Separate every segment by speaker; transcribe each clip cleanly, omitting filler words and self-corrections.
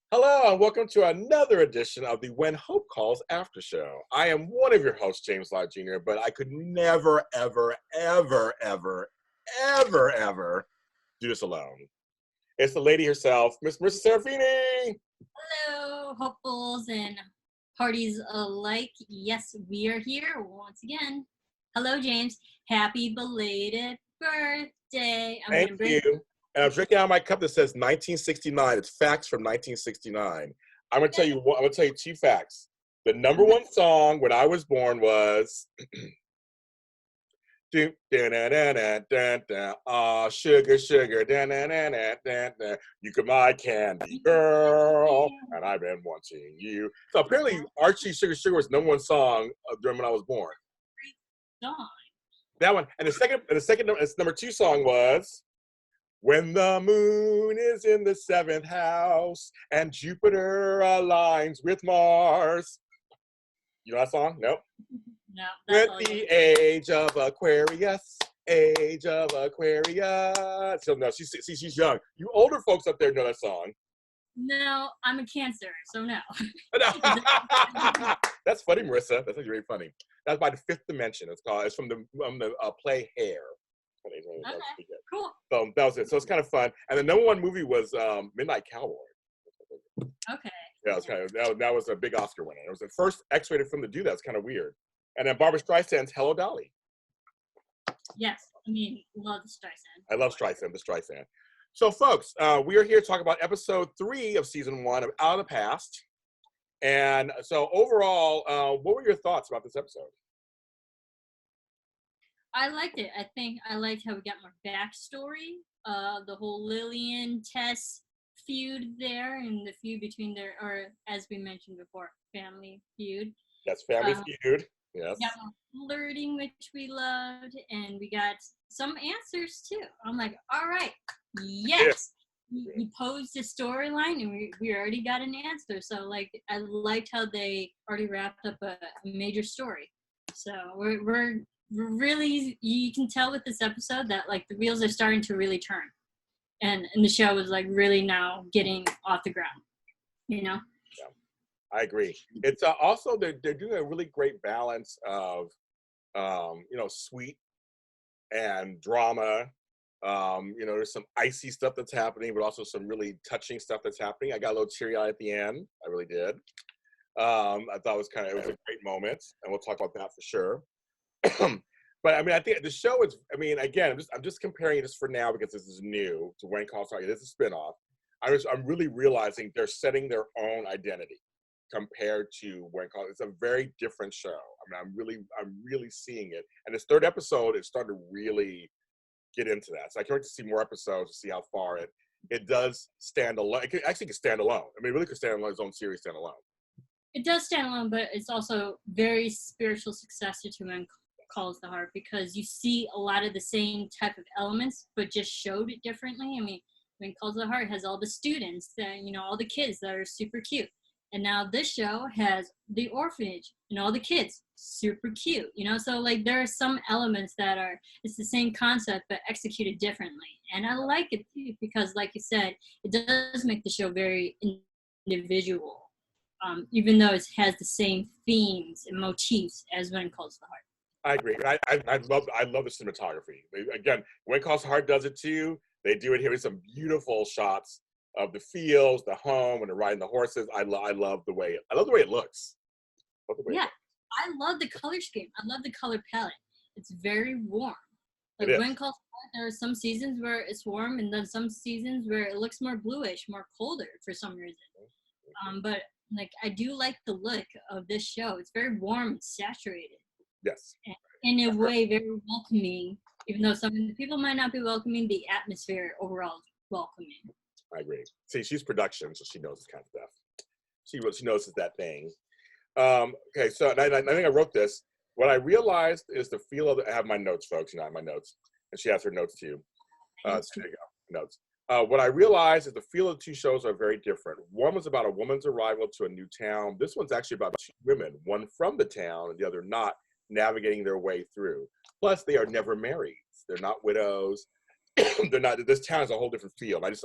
Speaker 1: Hello, and welcome to another edition of the When Hope Calls Aftershow. I am one of your hosts, James Lott Jr., but I could never, ever, ever, ever, ever, ever do this alone. It's the lady herself, Miss Marisa Serafini.
Speaker 2: Hello, hopefuls and parties alike. Yes, we are here once again. Hello, James. Happy belated birthday.
Speaker 1: Thank you. And I'm drinking out of my cup that says 1969. It's facts from 1969. I'm gonna tell you two facts. The number one song when I was born was sugar, sugar, you could my candy girl, and I've been wanting you. So apparently Archie Sugar Sugar was number one song during when I was born. That one. And the second number two song was When the Moon is in the seventh house and Jupiter aligns with Mars. You know that song? Nope.
Speaker 2: No.
Speaker 1: With the age of Aquarius. So no, she's young. You older folks up there know that song.
Speaker 2: No, I'm a Cancer, so no.
Speaker 1: That's funny, Marisa. That's actually very funny. That's by the Fifth Dimension. It's from the play Hair.
Speaker 2: Okay, cool.
Speaker 1: So that was it. So it's kind of fun. And the number one movie was Midnight Cowboy.
Speaker 2: Okay.
Speaker 1: Yeah, it was kind of that was a big Oscar winner. It was the first X-rated film to do that. It's kind of weird. And then Barbra Streisand's Hello Dolly.
Speaker 2: Yes, I mean, love the Streisand.
Speaker 1: I love Streisand, the Streisand. So, folks, we are here to talk about episode 3 of season 1 of Out of the Past. And so, overall, what were your thoughts about this episode?
Speaker 2: I liked it. I think I liked how we got more backstory. The whole Lillian Tess feud there, and the feud between or as we mentioned before, family feud.
Speaker 1: That's family feud. Yes.
Speaker 2: Yeah, flirting, which we loved, and we got some answers too. I'm like, all right, yes. We posed a storyline, and we already got an answer. So, like, I liked how they already wrapped up a major story. So we're really, you can tell with this episode that like the wheels are starting to really turn, and the show is like really now getting off the ground. You know.
Speaker 1: I agree. It's also they're doing a really great balance of sweet and drama. There's some icy stuff that's happening, but also some really touching stuff that's happening. I got a little teary-eyed at the end. I really did. I thought it was a great moment, and we'll talk about that for sure. But I mean, I think the show is. I mean, again, I'm just comparing this for now because this is new to When Calls The Heart. This is a spinoff. I'm really realizing they're setting their own identity compared to When Calls. It's a very different show. I mean, I'm really seeing it. And this third episode is starting to really get into that. So I can't wait to see more episodes to see how far it does stand alone. It can stand alone. I mean, it really could stand alone, its own series stand alone.
Speaker 2: It does stand alone, but it's also very spiritual successor to When Calls the Heart, because you see a lot of the same type of elements, but just showed it differently. I mean, When Calls the Heart has all the students, all the kids that are super cute. And now this show has the orphanage and all the kids, super cute, So like there are some elements that it's the same concept but executed differently. And I like it too because, like you said, it does make the show very individual, even though it has the same themes and motifs as When Calls the Heart.
Speaker 1: I agree. I love the cinematography. Again, When Calls the Heart does it too. They do it here with some beautiful shots of the fields, the home, and they're riding the horses. I love the way it looks.
Speaker 2: I love the color scheme. I love the color palette. It's very warm. Like When Calls the Heart, there are some seasons where it's warm, and then some seasons where it looks more bluish, more colder for some reason. But like I do like the look of this show. It's very warm and saturated.
Speaker 1: Yes.
Speaker 2: And in a way, very welcoming. Even though some people might not be welcoming, the atmosphere overall is welcoming.
Speaker 1: I agree. See, she's production, so she knows this kind of stuff. She knows it's that thing. Okay, so I think I wrote this. What I realized is the feel of I have my notes, folks. I have my notes, and she has her notes too. So there you go, notes. What I realized is the feel of the two shows are very different. One was about a woman's arrival to a new town. This one's actually about two women, one from the town and the other not, navigating their way through. Plus, they are never married. They're not widows. They're not. This town is a whole different feel. I was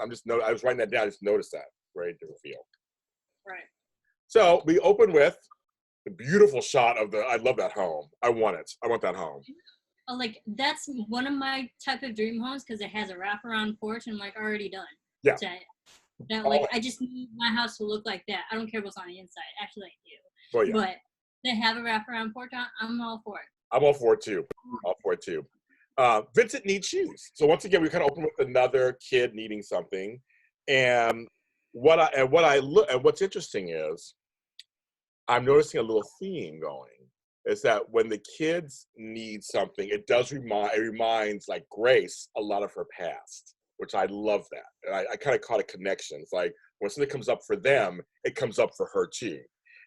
Speaker 1: writing that down. I just noticed that very different feel.
Speaker 2: Right.
Speaker 1: So we open with the beautiful shot of I love that home. I want it. I want that home.
Speaker 2: Like that's one of my type of dream homes because it has a wraparound porch and I'm like already done.
Speaker 1: Yeah.
Speaker 2: That like I just need my house to look like that. I don't care what's on the inside. Actually, I do.
Speaker 1: Well, yeah.
Speaker 2: But they have a wraparound porch on. I'm all for it.
Speaker 1: I'm all for it too. All for it too. Vincent needs shoes. So once again, we kind of open with another kid needing something, and what's interesting is I'm noticing a little theme going. Is that when the kids need something, it reminds like Grace a lot of her past, which I love that. And I kind of caught a connection. It's like when something comes up for them, it comes up for her too.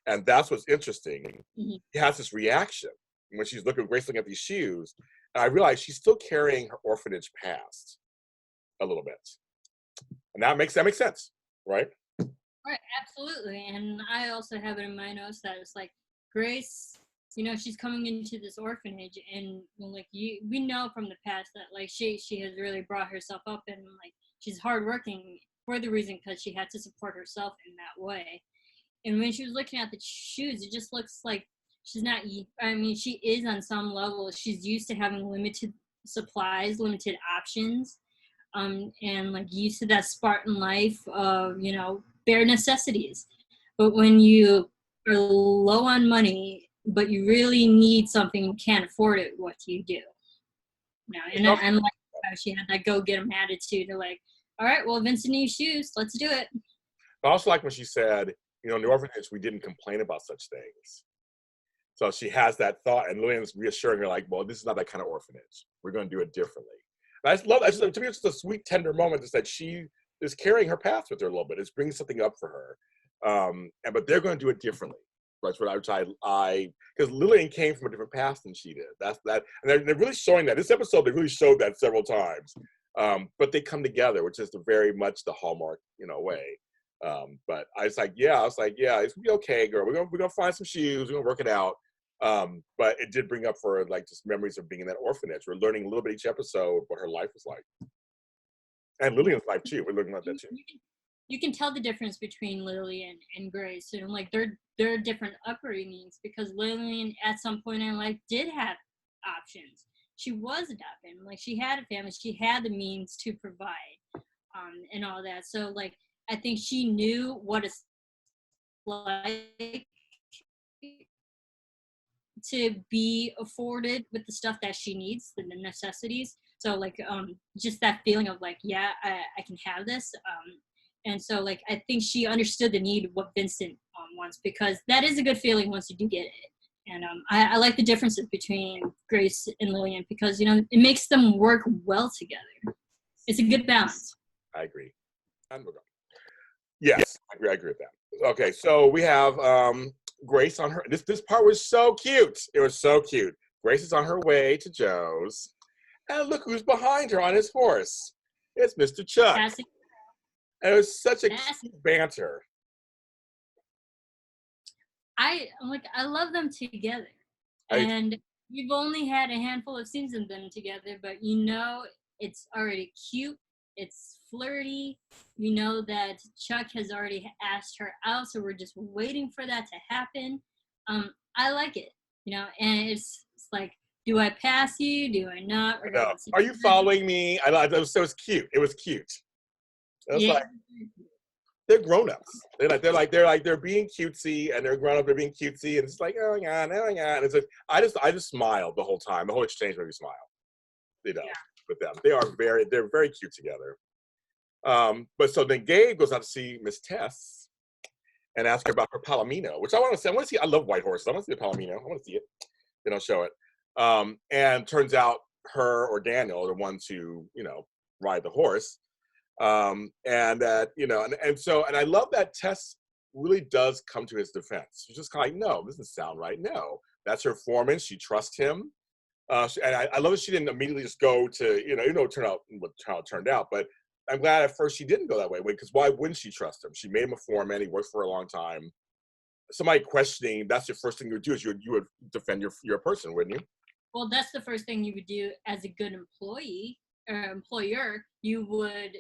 Speaker 1: And that's what's interesting.
Speaker 2: Mm-hmm.
Speaker 1: He has this reaction when she's Grace looking at these shoes. And I realize she's still carrying her orphanage past a little bit. And that makes sense, right?
Speaker 2: Right, absolutely. And I also have it in my notes that it's like Grace, you know, she's coming into this orphanage and like we know from the past that like she has really brought herself up and like she's hardworking for the reason because she had to support herself in that way. And when she was looking at the shoes, it just looks like she's not, I mean, she is on some level. She's used to having limited supplies, limited options, and like used to that Spartan life of, you know, bare necessities. But when you are low on money, but you really need something, you can't afford it, what do you do? You know, and like she had that go get 'em attitude to like, all right, well, Vincent needs shoes, let's do it.
Speaker 1: I also like when she said, you know, in the orphanage, we didn't complain about such things. So she has that thought, and Lillian's reassuring her, like, well, this is not that kind of orphanage. We're going to do it differently. And I just love that. To me, it's just a sweet, tender moment. Is that she is carrying her past with her a little bit. It's bringing something up for her. But they're going to do it differently. That's what because Lillian came from a different past than she did. That's that. And they're really showing that. This episode, they really showed that several times. But they come together, which is very much the Hallmark, you know, way. But I was like, yeah, it's gonna be okay, girl. We're gonna find some shoes. We're gonna work it out. But it did bring up for her, like, just memories of being in that orphanage. We're learning a little bit each episode what her life was like, and Lillian's life too. We're looking at that too.
Speaker 2: You can tell the difference between Lillian and Grace, and like they're different upbringings because Lillian at some point in life did have options. She was adopted, like she had a family, she had the means to provide, and all that. So like I think she knew what it's like to be afforded with the stuff that she needs, the necessities. So like just that feeling of like, yeah, I can have this. And so like I think she understood the need of what Vincent wants, because that is a good feeling once you do get it. And I like the differences between Grace and Lillian because, you know, it makes them work well together. It's a good balance.
Speaker 1: I agree. And we're going. Yes, I agree with that. Okay, so we have Grace on her. This part was so cute. It was so cute. Grace is on her way to Joe's, and look who's behind her on his horse. It's Mr. Chuck. And it was such a cute banter.
Speaker 2: I love them together, and we've only had a handful of scenes of them together, but you know it's already cute. It's flirty. You know that Chuck has already asked her out, so we're just waiting for that to happen. I like it, you know, and it's like, do I pass you? Do I not?
Speaker 1: Are you following me? I was cute. It was cute. It was like they're grown-ups. They're being cutesy, and they're grown-up. They're being cutesy, and it's like, oh my god. And it's like I just smiled the whole time. The whole exchange made me smile. You know. Yeah. With them. They're very cute together. But so then Gabe goes out to see Miss Tess and ask her about her Palomino, which I want to see. I love white horses. I want to see the Palomino. I want to see it. They don't show it. And turns out her or Daniel are the ones who, you know, ride the horse. And that, you know, and I love that Tess really does come to his defense. She's just kind of like, no, this doesn't sound right. No, that's her foreman. She trusts him. And I love that she didn't immediately just go to, you know, how it turned out, but I'm glad at first she didn't go that way, because why wouldn't she trust him? She made him a foreman. He worked for a long time. Somebody questioning, that's your first thing you would do, is you would defend your person, wouldn't you?
Speaker 2: Well, that's the first thing you would do as a good employee or employer. You would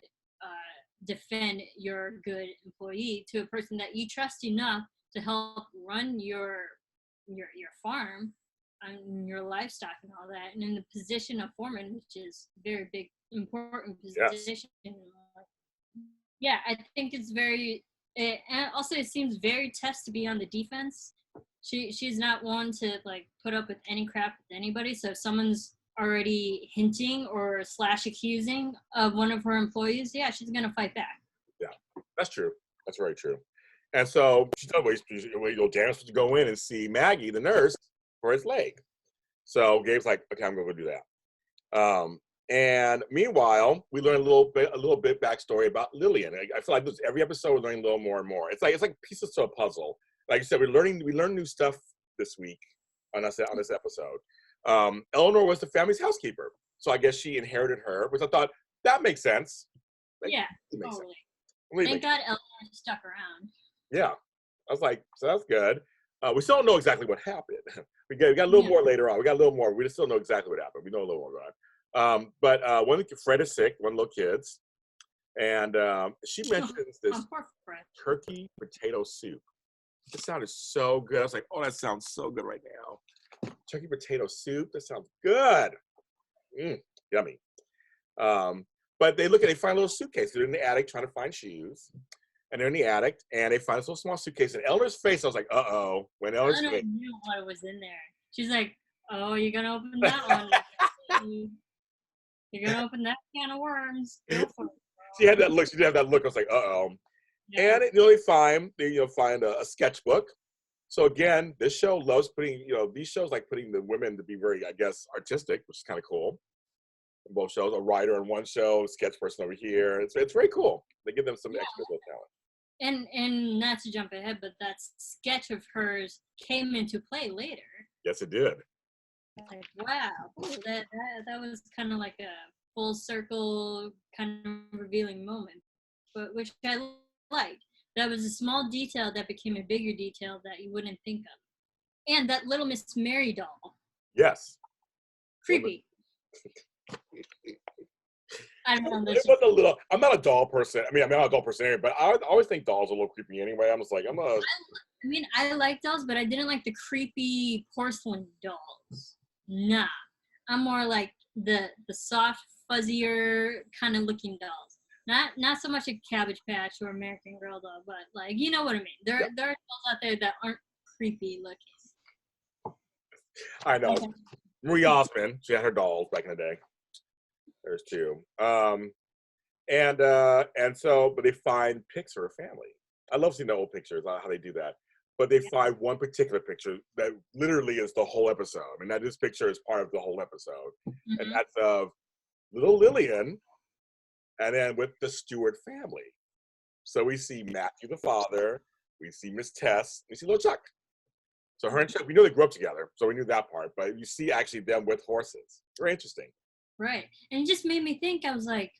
Speaker 2: defend your good employee to a person that you trust enough to help run your farm and your livestock and all that, and in the position of foreman, which is very big, important position.
Speaker 1: Yes.
Speaker 2: Yeah, I think it's very, and also it seems very tough to be on the defense. She's not one to like put up with any crap with anybody. So if someone's already hinting or / accusing of one of her employees, yeah, she's gonna fight back.
Speaker 1: Yeah, that's true. That's very true. And so she told me, Dan's supposed to go in and see Maggie, the nurse, for his leg. So Gabe's like, okay, I'm going to go do that. And meanwhile, we learn a little bit backstory about Lillian. I feel like every episode we're learning a little more and more. It's like pieces to a puzzle. Like you said, we learned new stuff this week on this episode. Eleanor was the family's housekeeper, so I guess she inherited her, which I thought that makes sense.
Speaker 2: Yeah, totally. Thank God Eleanor stuck around.
Speaker 1: Yeah, I was like, so that's good. We still don't know exactly what happened. We got a little more later on. We got a little more. We just still know exactly what happened. We know a little more about it. But Fred is sick, one of the little kids. And she mentions this turkey potato soup. This sounded so good. I was like, oh, that sounds so good right now. Turkey potato soup, that sounds good. Yummy. But they find a little suitcase. They're in the attic trying to find shoes. And they're in the attic, and they find this little small suitcase. And Eleanor's face, I was like, uh-oh. When Eleanor's face.
Speaker 2: I knew what was in there. She's like, oh, you're going to open that one. You're going to open that can of worms. Go for it.
Speaker 1: She had that look. She did have that look. I was like, uh-oh. Yeah. And they find a sketchbook. So again, this show loves putting, these shows like putting the women to be very, I guess, artistic, which is kind of cool. In both shows, a writer in one show, sketch person over here. It's very cool. They give them some extra little talent.
Speaker 2: And not to jump ahead, but that sketch of hers came into play later.
Speaker 1: Yes, it did.
Speaker 2: Like, wow, that was kind of like a full circle kind of revealing moment, but which I liked. That was a small detail that became a bigger detail that you wouldn't think of. And that little Miss Mary doll.
Speaker 1: Yes.
Speaker 2: Creepy. I don't know.
Speaker 1: It was a little. I'm not a doll person. I'm not a doll person anyway, but I always think dolls are a little creepy anyway. I'm just like,
Speaker 2: I like dolls, but I didn't like the creepy porcelain dolls. Nah. I'm more like the soft, fuzzier kind of looking dolls. Not so much a Cabbage Patch or American Girl doll, but like, you know what I mean. There are dolls out there that aren't creepy looking.
Speaker 1: I know. Okay. Marie Osmond, she had her dolls back in the day. There's two. But they find pics of her family. I love seeing the old pictures, how they do that. But they find one particular picture that literally is the whole episode. This picture is part of the whole episode. Mm-hmm. And that's of little Lillian, and then with the Stewart family. So we see Matthew, the father. We see Miss Tess. We see little Chuck. So her and Chuck, we know they grew up together, so we knew that part. But you see actually them with horses. Very interesting.
Speaker 2: Right. And it just made me think, I was like,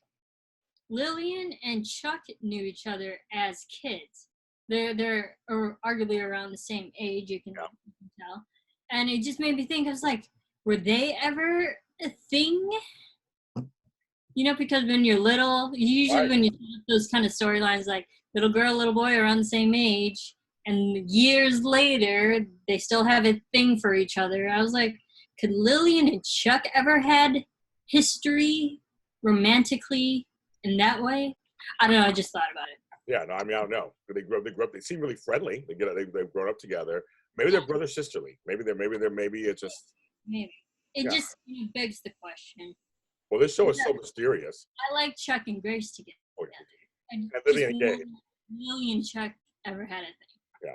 Speaker 2: Lillian and Chuck knew each other as kids. They're arguably around the same age, you can tell. And it just made me think, I was like, were they ever a thing? Because when you're little, usually when you tell those kind of storylines, like little girl, little boy are around the same age, and years later, they still have a thing for each other. I was like, could Lillian and Chuck ever had history romantically in that way? I don't know. I just thought about it.
Speaker 1: Yeah, no, I don't know. They grew up. They seem really friendly. They've grown up together. Maybe they're brother sisterly. Maybe it's just.
Speaker 2: Maybe it just begs the question.
Speaker 1: Well, this show is so mysterious.
Speaker 2: I like Chuck and Grace together.
Speaker 1: And Lillian and Gabe.
Speaker 2: Lillian and Chuck ever had a thing.
Speaker 1: Yeah.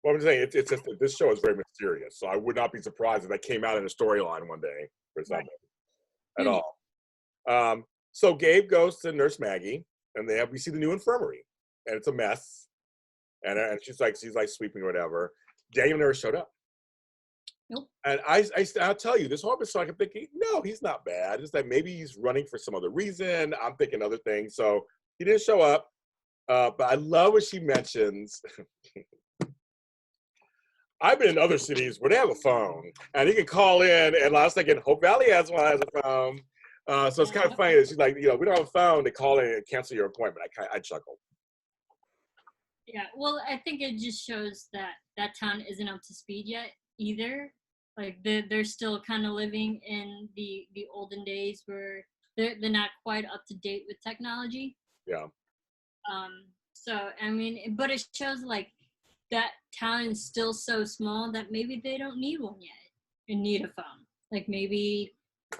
Speaker 1: Well, I'm saying it's just that this show is very mysterious. So I would not be surprised if that came out in a storyline one day or something at all. So Gabe goes to Nurse Maggie, and we see the new infirmary, and it's a mess. And she's like sweeping or whatever. Daniel never showed up.
Speaker 2: Nope.
Speaker 1: And I'll tell you, this whole episode, I'm thinking, no, he's not bad. It's like maybe he's running for some other reason. I'm thinking other things. So he didn't show up. But I love what she mentions. I've been in other cities where they have a phone, and you can call in. And I was thinking, Hope Valley has a phone. So it's kind of funny that she's like, we don't have a phone to call in and cancel your appointment. I chuckled.
Speaker 2: Yeah, well, I think it just shows that that town isn't up to speed yet either. Like they're still kind of living in the olden days where they're not quite up to date with technology.
Speaker 1: Yeah.
Speaker 2: So I mean, but it shows like that town is still so small that maybe they don't need one yet and need a phone. Like maybe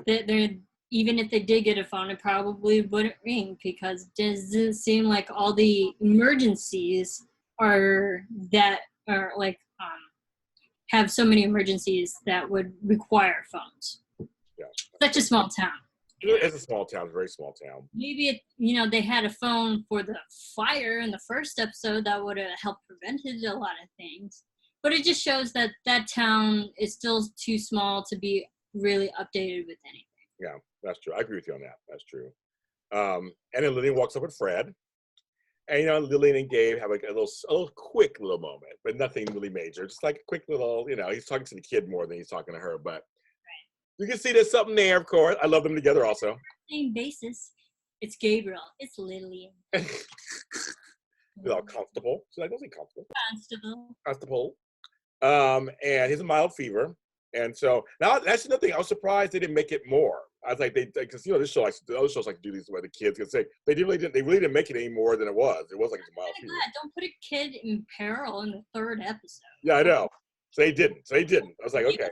Speaker 2: they're even if they did get a phone, it probably wouldn't ring because it doesn't seem like all the emergencies are like have so many emergencies that would require phones.
Speaker 1: Yeah.
Speaker 2: Such a small town.
Speaker 1: It's a small town, very small town.
Speaker 2: Maybe they had a phone for the fire in the first episode that would have helped prevented a lot of things. But it just shows that that town is still too small to be really updated with anything.
Speaker 1: Yeah, that's true. I agree with you on that. That's true. And then Lillian walks up with Fred. And, Lillian and Gabe have like a little quick little moment, but nothing really major. Just like a quick little, he's talking to the kid more than he's talking to her. But you can see there's something there, of course. I love them together also.
Speaker 2: Same basis. It's Gabriel. It's Lillian.
Speaker 1: He's all comfortable. She's like, don't say comfortable.
Speaker 2: Constable.
Speaker 1: And he's a mild fever. And so now that's another thing. I was surprised they didn't make it more. I was like, because this show likes the other shows like to do these where the kids can say they really didn't make it any more than it was. It was like a mild fever.
Speaker 2: Don't put a kid in peril in the third episode.
Speaker 1: Yeah, I know. So they didn't. I was like, okay.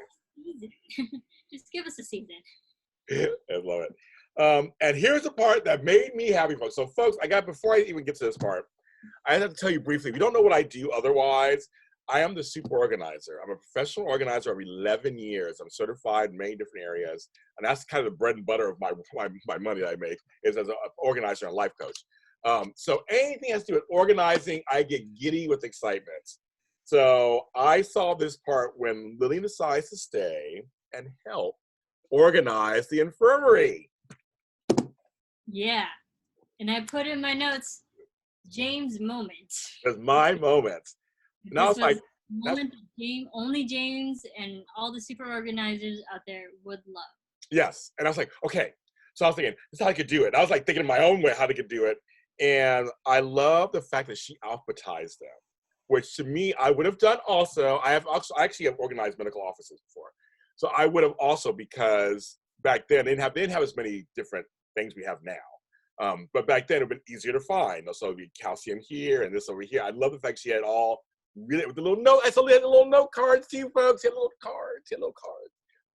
Speaker 2: Just give us a season.
Speaker 1: I love it. And here's the part that made me happy, folks. So, folks, before I even get to this part, I have to tell you briefly. If you don't know what I do otherwise, I am the super organizer. I'm a professional organizer of 11 years. I'm certified in many different areas. And that's kind of the bread and butter of my money that I make is as an organizer and life coach. So anything has to do with organizing, I get giddy with excitement. So I saw this part when Lillian decides to stay and help organize the infirmary.
Speaker 2: Yeah. And I put in my notes, James' moment.
Speaker 1: It's my moment. And I was like,
Speaker 2: moment that only James and all the super organizers out there would love.
Speaker 1: Yes. And I was like, okay. So I was thinking, this is how I could do it. And I was like thinking in my own way how to do it. And I love the fact that she alphabetized them, which to me, I would have done also. I actually have organized medical offices before. So I would have also, because back then they didn't have as many different things we have now. But back then it would have been easier to find. So it would be calcium here and this over here. I love the fact she had all really with the little note. I saw they had little note cards too, folks. She had little cards.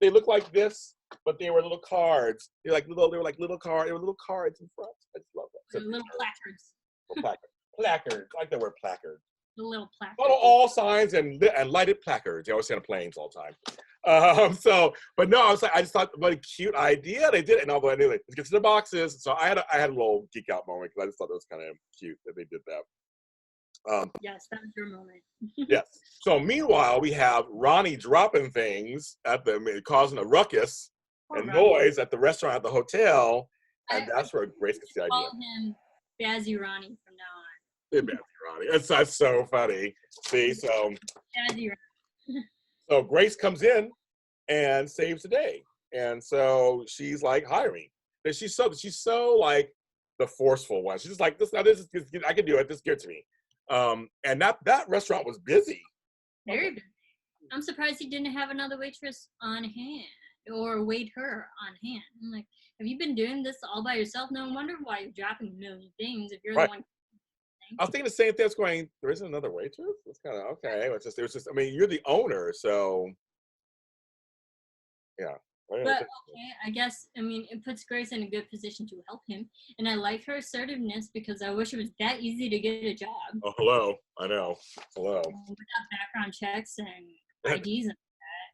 Speaker 1: They look like this, but they were little cards. They were like little cards. They were little cards in front. I just love that.
Speaker 2: So, little placards.
Speaker 1: Placards. I like the word placard.
Speaker 2: The little placards.
Speaker 1: All signs and lighted placards. They always say on planes all the time. But no, I just thought what a cute idea they did. And although anyway, let's get to the boxes. So I had a little geek out moment because I just thought it was kind of cute that they did that.
Speaker 2: Yes, that was your moment.
Speaker 1: Yes. So meanwhile, we have Ronnie dropping things causing a ruckus and noise at the restaurant at the hotel, and that's where Grace gets the idea.
Speaker 2: Call him Bazzy Ronnie from now
Speaker 1: on. Bazzy Ronnie. That's so funny. See, so
Speaker 2: Bazzy Ronnie.
Speaker 1: So Grace comes in and saves the day, and so she's like, "Hire me." And she's so like the forceful one. She's just like, "This I can do it. Just give it to me." And that restaurant was busy.
Speaker 2: Very busy. I'm surprised he didn't have another waitress on hand or waiter on hand. I'm like, have you been doing this all by yourself? No wonder why you're dropping a million things if you're the one.
Speaker 1: I was thinking the same thing. I was going, there isn't another waitress? It's kind of okay. It was just, I mean, you're the owner, so yeah.
Speaker 2: But okay, I guess, I mean, it puts Grace in a good position to help him. And I like her assertiveness because I wish it was that easy to get a job.
Speaker 1: Oh, hello. I know. Hello.
Speaker 2: Without background checks and IDs and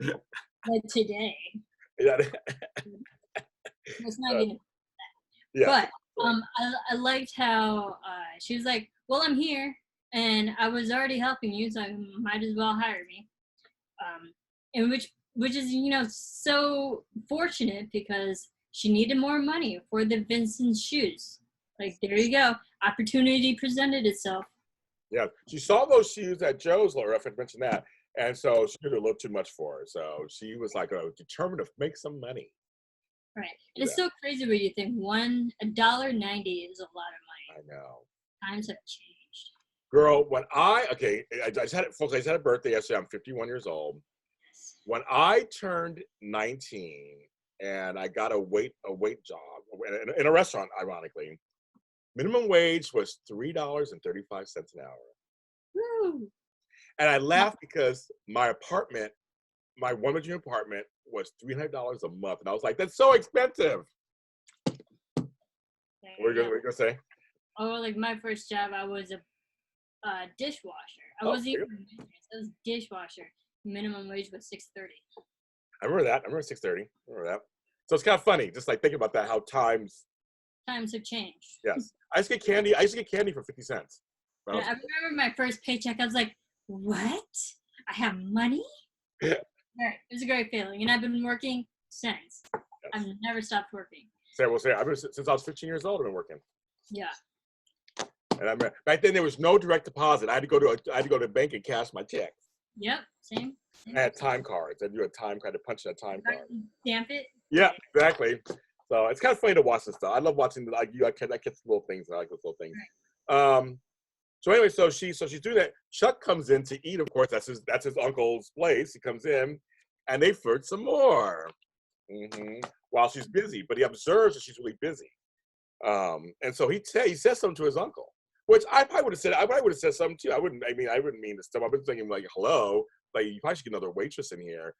Speaker 2: that. Like today.
Speaker 1: Yeah.
Speaker 2: It's not even that.
Speaker 1: Yeah.
Speaker 2: But I liked how she was like, well, I'm here and I was already helping you, so you might as well hire me. And which is, so fortunate because she needed more money for the Vincent's shoes. Like, there you go. Opportunity presented itself.
Speaker 1: Yeah. She saw those shoes at Joe's, Laura, if I mentioned that. And so she did a little too much for her. So she was like, determined to make some money.
Speaker 2: Right. And it's so crazy when you think $1.90 is a lot of money.
Speaker 1: I know.
Speaker 2: Times have changed.
Speaker 1: Girl, when I just had it, folks. I just had a birthday yesterday. I'm 51 years old.
Speaker 2: Yes.
Speaker 1: When I turned 19 and I got a wait job in a restaurant, ironically, minimum wage was $3.35 an hour.
Speaker 2: Woo.
Speaker 1: And I laughed because my apartment, my one-bedroom apartment, was $300 a month, and I was like, "That's so expensive." What are you gonna say?
Speaker 2: Oh, like my first job, I was a dishwasher. I wasn't even a waitress. I was a dishwasher. Minimum wage was $6.30.
Speaker 1: I remember that. I remember $6.30. I remember that. So it's kind of funny, just like thinking about that, how times
Speaker 2: have changed.
Speaker 1: Yes, I used to get candy. I used to get candy for 50 cents.
Speaker 2: Yeah, I remember my first paycheck. I was like, "What? I have money?"
Speaker 1: Yeah.
Speaker 2: Right. It was a great feeling, and I've been working since.
Speaker 1: Yes.
Speaker 2: I've never stopped working.
Speaker 1: I've been since I was 15 years old. I've been working.
Speaker 2: Yeah.
Speaker 1: And I remember back then there was no direct deposit. I had to go to the bank and cash my check.
Speaker 2: Yep. Same.
Speaker 1: I had time cards. I do a time card to punch that time card.
Speaker 2: Stamp it.
Speaker 1: Yeah, exactly. So it's kind of funny to watch this stuff. I love watching I catch little things. I like those little things. Right. So anyway, so she's doing that. Chuck comes in to eat. Of course, that's his uncle's place. He comes in, and they flirt some more while she's busy. But he observes that she's really busy, and so he says something to his uncle, which I probably would have said. I probably would have said something too. I wouldn't mean to stuff. I've been thinking like, hello, like you probably should get another waitress in here.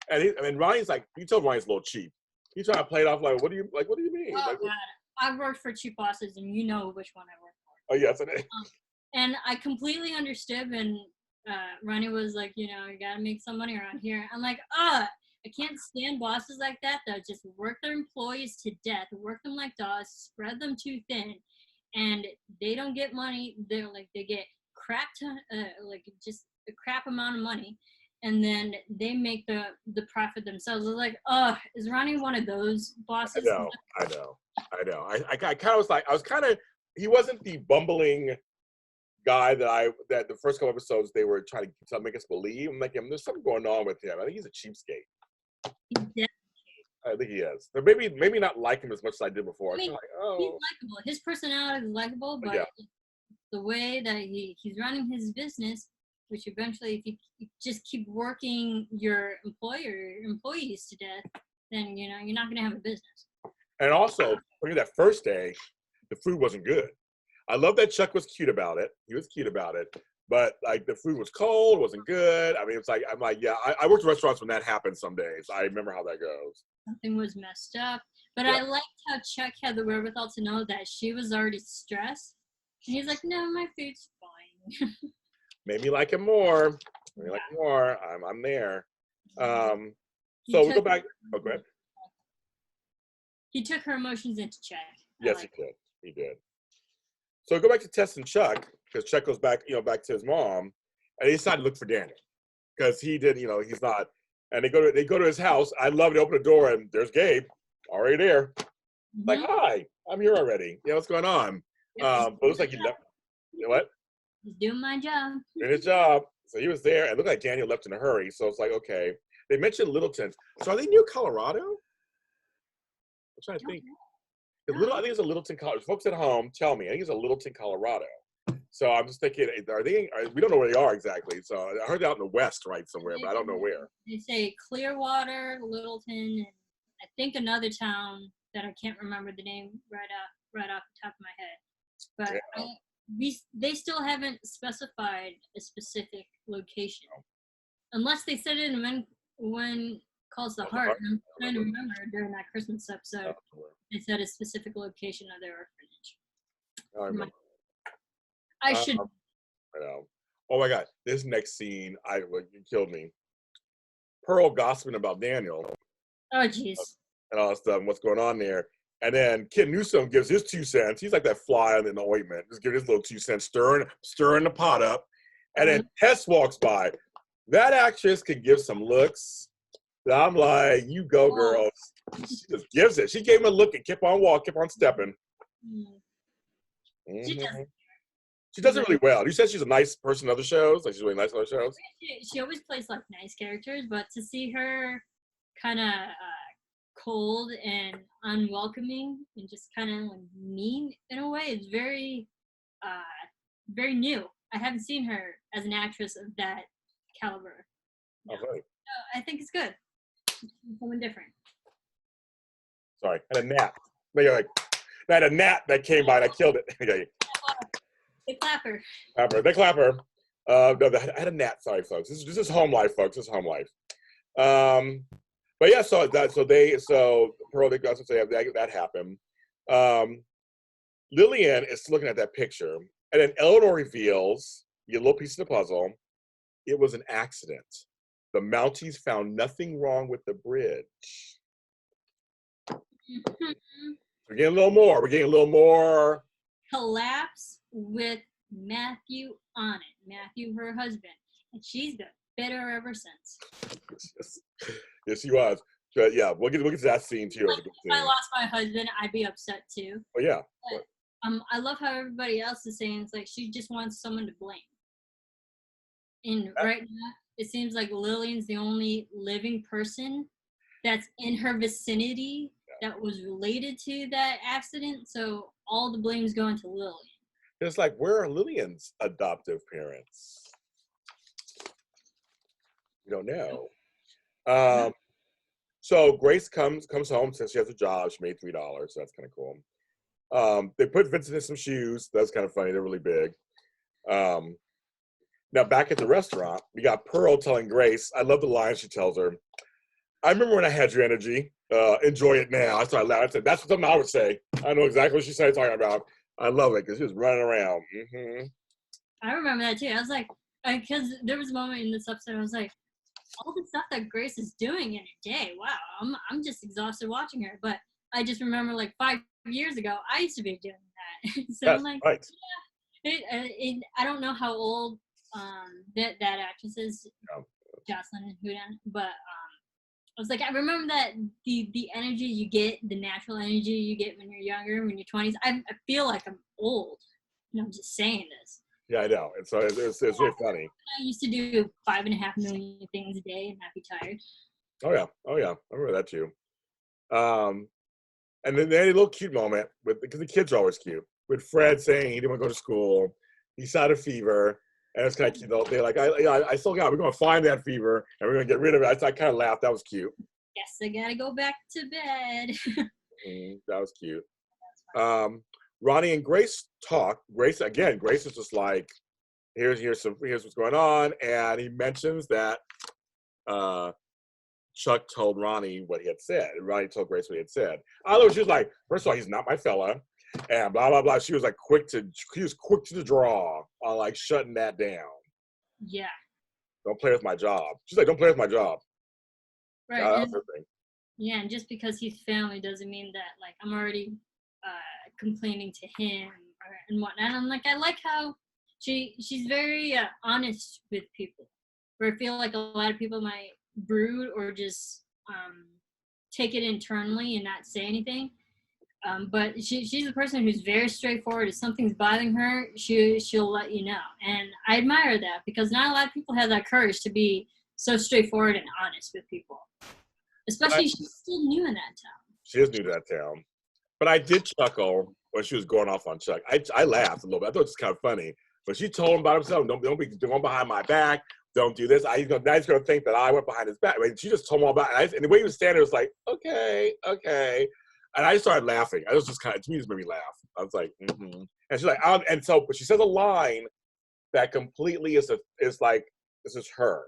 Speaker 1: And Ryan's like, you tell Ryan's a little cheap. He's trying to play it off like, what do you mean?
Speaker 2: Oh,
Speaker 1: like,
Speaker 2: God. I've worked for cheap bosses, and you know which one I work for.
Speaker 1: Oh yes,
Speaker 2: and I completely understood when Ronnie was like, you gotta make some money around here. I'm like, I can't stand bosses like that just work their employees to death, work them like dogs, spread them too thin, and they don't get money. They're like, they get just a crap amount of money, and then they make the profit themselves. I was like, is Ronnie one of those bosses?
Speaker 1: I know. I kind of was like, he wasn't the bumbling guy that the first couple episodes they were trying to make us believe. I'm like, there's something going on with him. I think he's a cheapskate. I think he is. But maybe not like him as much as I did before.
Speaker 2: I mean, he's likable. His personality is likable, but the way that he's running his business, which eventually, if you just keep working your employees to death, then you're not going to have a business. And
Speaker 1: also, look at that first day, the food wasn't good. I love that Chuck was cute about it. He was cute about it, but like the food was cold, wasn't good. I mean, it's like I'm like, yeah, I worked in restaurants when that happens some days. I remember how that goes.
Speaker 2: Something was messed up, but I liked how Chuck had the wherewithal to know that she was already stressed, and he's like, "No, my food's fine."
Speaker 1: Made me like him more. I'm there. So we go back. Oh, go ahead.
Speaker 2: He took her emotions into check.
Speaker 1: Yes, he did. So we go back to Tess and Chuck, because Chuck goes back, back to his mom, and he decided to look for Daniel, because he did, he's not. And they go to his house. I love it. They open the door, and there's Gabe, already there. Like, hi, I'm here already. Yeah, what's going on? But it looks like he left. What?
Speaker 2: He's doing my job.
Speaker 1: Doing his job. So he was there, and it looked like Daniel left in a hurry. So it's like, okay. They mentioned Littleton. So are they near Colorado? I'm trying to think. I think it's a Littleton, Colorado. Folks at home, tell me. I think it's a Littleton, Colorado. So I'm just thinking, we don't know where they are exactly. So I heard they're out in the West, right, somewhere, but I don't know where.
Speaker 2: They say Clearwater, Littleton, and I think another town that I can't remember the name right off the top of my head. But they still haven't specified a specific location. Unless they said it in when Calls the Heart. I'm trying to remember during that Christmas episode. They said a specific location of their orphanage.
Speaker 1: I remember.
Speaker 2: I should.
Speaker 1: I know. Oh my God! This next scene, it killed me. Pearl gossiping about Daniel.
Speaker 2: Oh jeez.
Speaker 1: And all that stuff. And what's going on there? And then Ken Newsom gives his 2 cents. He's like that fly in the ointment. Just give his little 2 cents, stirring the pot up. And then Tess walks by. That actress can give some looks. I'm like, you go, girl. She just gives it. She gave him a look and kept on walking, kept on stepping. She does it really well. You said she's a nice person in other shows. Like she's really nice in other shows.
Speaker 2: She always plays like nice characters, but to see her kind of cold and unwelcoming and just kind of like mean in a way. It's very, very new. I haven't seen her as an actress of that caliber. No.
Speaker 1: Okay.
Speaker 2: So I think it's good. Someone different.
Speaker 1: Sorry, I had a gnat. I had a gnat that came by and I killed it. Okay.
Speaker 2: They clap her.
Speaker 1: They clap her. No, I had a gnat. Sorry, folks. This is home life, folks. This is home life. But yeah, so Pearl, they got to say that happened. Lillian is looking at that picture, and then Eleanor reveals a little piece of the puzzle. It was an accident. The Mounties found nothing wrong with the bridge. We're getting a little more. We're getting a little more.
Speaker 2: Collapse with Matthew on it. Matthew, her husband. And she's been bitter ever since.
Speaker 1: Yes, she was. But yeah, we'll get to that scene too.
Speaker 2: Like, if I lost my husband, I'd be upset too.
Speaker 1: Oh yeah.
Speaker 2: But, I love how everybody else is saying it's like she just wants someone to blame. And right now, it seems like Lillian's the only living person that's in her vicinity that was related to that accident. So all the blame's going to Lillian.
Speaker 1: It's like, where are Lillian's adoptive parents? We don't know. So Grace comes home since she has a job. She made $3, so that's kind of cool. They put Vincent in some shoes. That's kind of funny. They're really big. Now back at the restaurant, we got Pearl telling Grace. I love the line she tells her. I remember when I had your energy. Enjoy it now. I started laughing. I said, that's something I would say. I know exactly what she started talking about. I love it because she was running around. Mm-hmm.
Speaker 2: I remember that too. I was like, because there was a moment in this episode, I was like, all the stuff that Grace is doing in a day. Wow, I'm just exhausted watching her. But I just remember like 5 years ago, I used to be doing that. So
Speaker 1: That's
Speaker 2: I'm like,
Speaker 1: right.
Speaker 2: yeah. I don't know how old that actress is, Jocelyn Houdon, but I was like, I remember that the energy you get, the natural energy you get when you're younger, when you're 20s. I feel like I'm old. And I'm just saying this.
Speaker 1: Yeah, I know. And so it's really funny.
Speaker 2: I used to do 5.5 million things a day and not be tired.
Speaker 1: Oh yeah. I remember that too. And then they had a little cute moment because the kids are always cute. With Fred saying he didn't want to go to school, he's had a fever, and it's kind of cute. They're like, I still got. We're gonna find that fever and we're gonna get rid of it. I kind of laughed. That was cute.
Speaker 2: Guess I gotta go back to bed.
Speaker 1: That was cute. Ronnie and Grace talk. Grace is just like, here's what's going on, and he mentions that Chuck told Ronnie what he had said. Ronnie told Grace what he had said. Although she was like, first of all, he's not my fella, and blah blah blah. She was like quick to the draw on like shutting that down.
Speaker 2: Yeah.
Speaker 1: Don't play with my job. She's like, don't play with my job.
Speaker 2: Right.
Speaker 1: That's her thing.
Speaker 2: Yeah, and just because he's family doesn't mean that like I'm already complaining to him and whatnot. I'm like, I like how she's very honest with people. Where I feel like a lot of people might brood or just take it internally and not say anything. But she's the person who's very straightforward. If something's bothering her, she'll let you know. And I admire that because not a lot of people have that courage to be so straightforward and honest with people. Especially she's still new in that town.
Speaker 1: She is new to that town. But I did chuckle when she was going off on Chuck. I laughed a little bit. I thought it was kind of funny. But she told him about himself, don't be going behind my back. Don't do this. Now he's going to think that I went behind his back. I mean, she just told him all about it. And the way he was standing there was like, okay. And I started laughing. I was just kind of, to me, this made me laugh. I was like, mm-hmm. And she's like, but she says a line that completely is like, this is her.